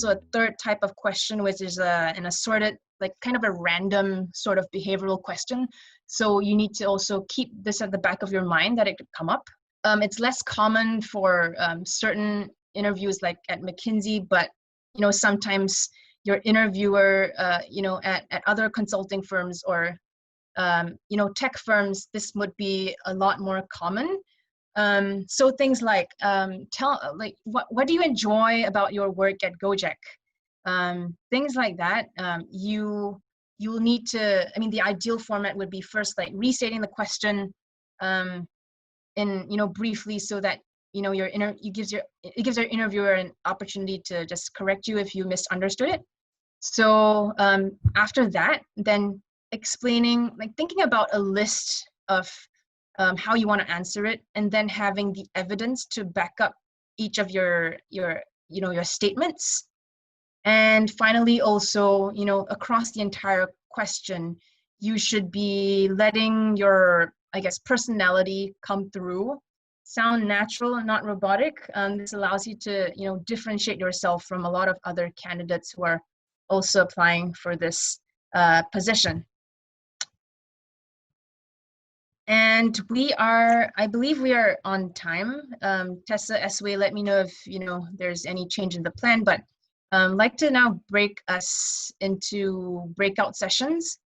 also a third type of question, which is an assorted, like kind of a random sort of behavioral question. So you need to also keep this at the back of your mind that it could come up. It's less common for certain interviews like at McKinsey, but sometimes your interviewer, at other consulting firms or tech firms, this would be a lot more common. So things like what do you enjoy about your work at Gojek? Things like that. You'll need to. I mean, the ideal format would be first like restating the question, in briefly, so that it gives your interviewer an opportunity to just correct you if you misunderstood it. So after that, then explaining, like thinking about a list of how you want to answer it, and then having the evidence to back up each of your statements. And finally, also, across the entire question, you should be letting your, I guess, personality come through, sound natural and not robotic. This allows you to, differentiate yourself from a lot of other candidates who are also applying for this position. And I believe we are on time. Tessa, Esway, let me know if there's any change in the plan, but like to now break us into breakout sessions.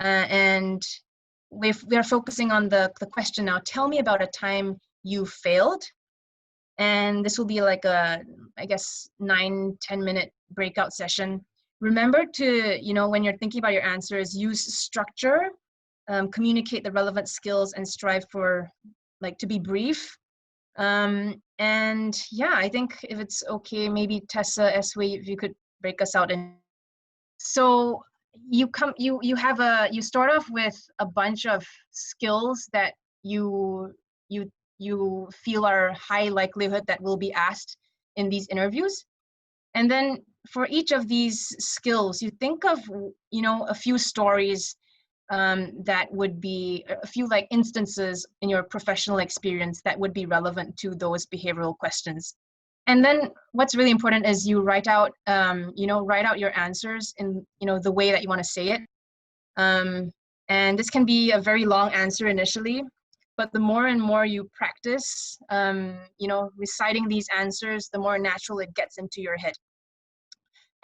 And we are focusing on the question now, tell me about a time you failed. And this will be like a, I guess, 9-10 minute breakout session. Remember to, when you're thinking about your answers, use structure, communicate the relevant skills, and strive for to be brief. And yeah, I think if it's okay, maybe Tessa, Esway, if you could break us out. And so you start off with a bunch of skills that you feel are high likelihood that will be asked in these interviews. And then for each of these skills, you think of, a few stories that would be a few instances in your professional experience that would be relevant to those behavioral questions. And then what's really important is you write out your answers in, the way that you want to say it. And this can be a very long answer initially, but the more and more you practice, reciting these answers, the more natural it gets into your head.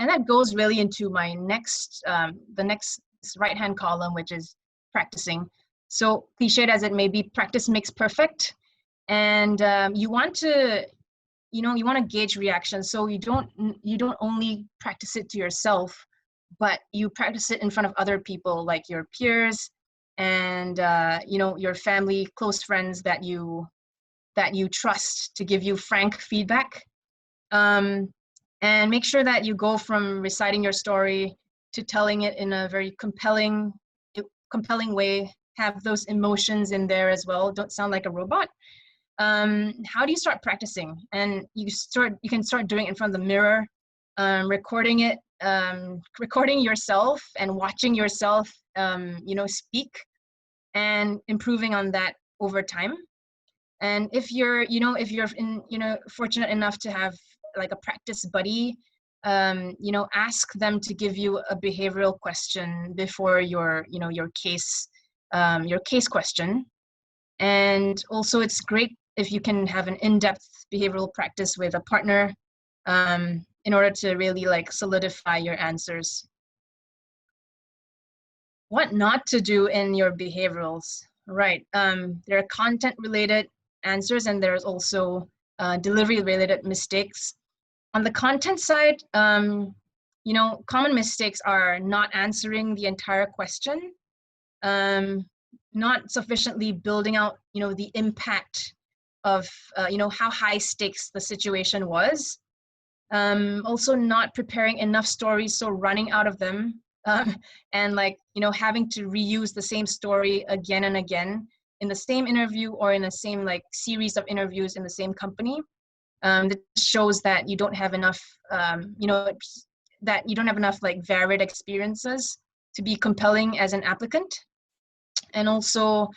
And that goes really into my the next right-hand column, which is practicing. So cliched as it may be, practice makes perfect. And you want to gauge reaction. So you don't only practice it to yourself, but you practice it in front of other people, like your peers and your family, close friends that you trust to give you frank feedback. And make sure that you go from reciting your story to telling it in a very compelling way. Have those emotions in there as well. Don't sound like a robot. How do you start practicing? And you can start doing it in front of the mirror, recording it, recording yourself and watching yourself, speak, and improving on that over time. And if you're fortunate enough to have like a practice buddy, ask them to give you a behavioral question before your case question. And also it's great if you can have an in-depth behavioral practice with a partner in order to really solidify your answers. What not to do in your behaviorals, right? There are content-related answers, and there's also delivery-related mistakes. On the content side, common mistakes are not answering the entire question, not sufficiently building out, the impact of, how high stakes the situation was. Also not preparing enough stories, so running out of them, and having to reuse the same story again and again in the same interview or in the same series of interviews in the same company. That shows that you don't have enough, varied experiences to be compelling as an applicant. And also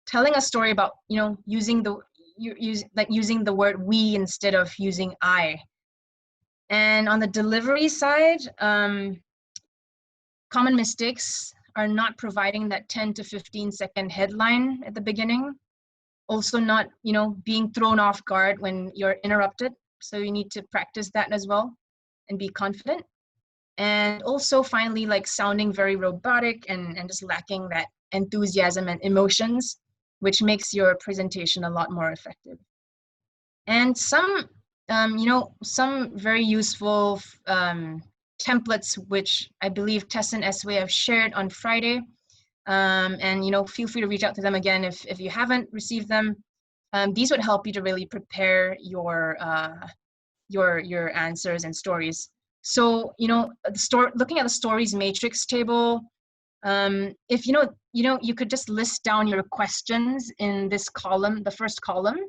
telling a story about, using the word we instead of using I. And on the delivery side, common mistakes are not providing that 10 to 15-second headline at the beginning. Also not, being thrown off guard when you're interrupted. So you need to practice that as well and be confident. And also finally, like sounding very robotic and just lacking that enthusiasm and emotions, which makes your presentation a lot more effective. And some very useful templates, which I believe Tess and Esway have shared on Friday. And feel free to reach out to them again if you haven't received them. These would help you to really prepare your answers and stories. So looking at the stories matrix table, if you could just list down your questions in this column, the first column,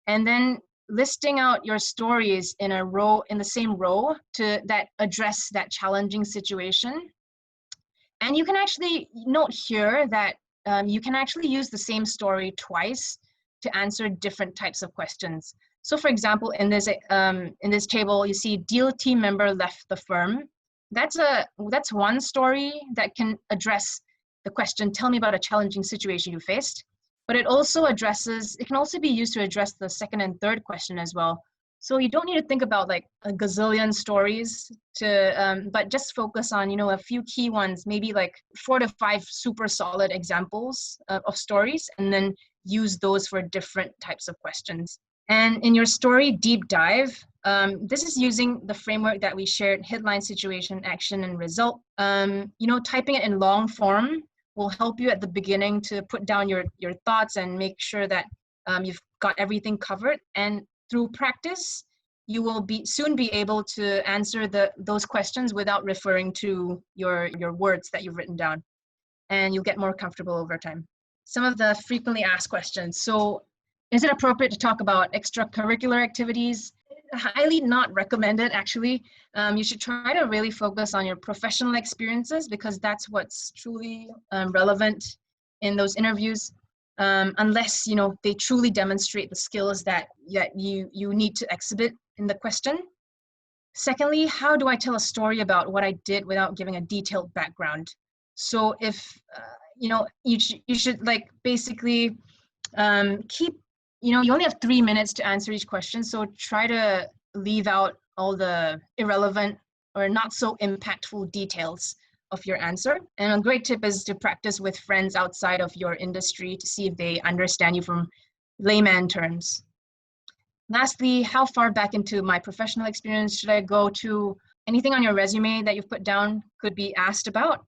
and then listing out your stories in the same row that address that challenging situation. And you can actually note here that you can actually use the same story twice to answer different types of questions. So for example, in this table, you see deal team member left the firm. That's one story that can address the question, tell me about a challenging situation you faced. But it can also be used to address the second and third question as well. So you don't need to think about like a gazillion stories but just focus on, a few key ones, maybe like 4 to 5 super solid examples of stories, and then use those for different types of questions. And in your story deep dive, this is using the framework that we shared: headline, situation, action, and result. Typing it in long form will help you at the beginning to put down your thoughts and make sure that you've got everything covered. And through practice, you will soon be able to answer those questions without referring to your words that you've written down, and you'll get more comfortable over time. Some of the frequently asked questions. So, is it appropriate to talk about extracurricular activities? Highly not recommended, actually. You should try to really focus on your professional experiences, because that's what's truly relevant in those interviews. Unless they truly demonstrate the skills that you need to exhibit in the question. Secondly, how do I tell a story about what I did without giving a detailed background? So if you should like basically keep, you only have 3 minutes to answer each question, so try to leave out all the irrelevant or not so impactful details of your answer. And a great tip is to practice with friends outside of your industry to see if they understand you from layman terms. Lastly, how far back into my professional experience should I go? To anything on your resume that you've put down could be asked about.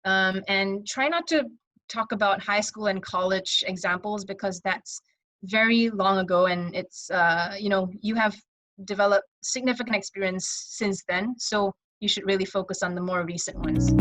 And try not to talk about high school and college examples, because that's very long ago, and it's you have developed significant experience since then, so you should really focus on the more recent ones.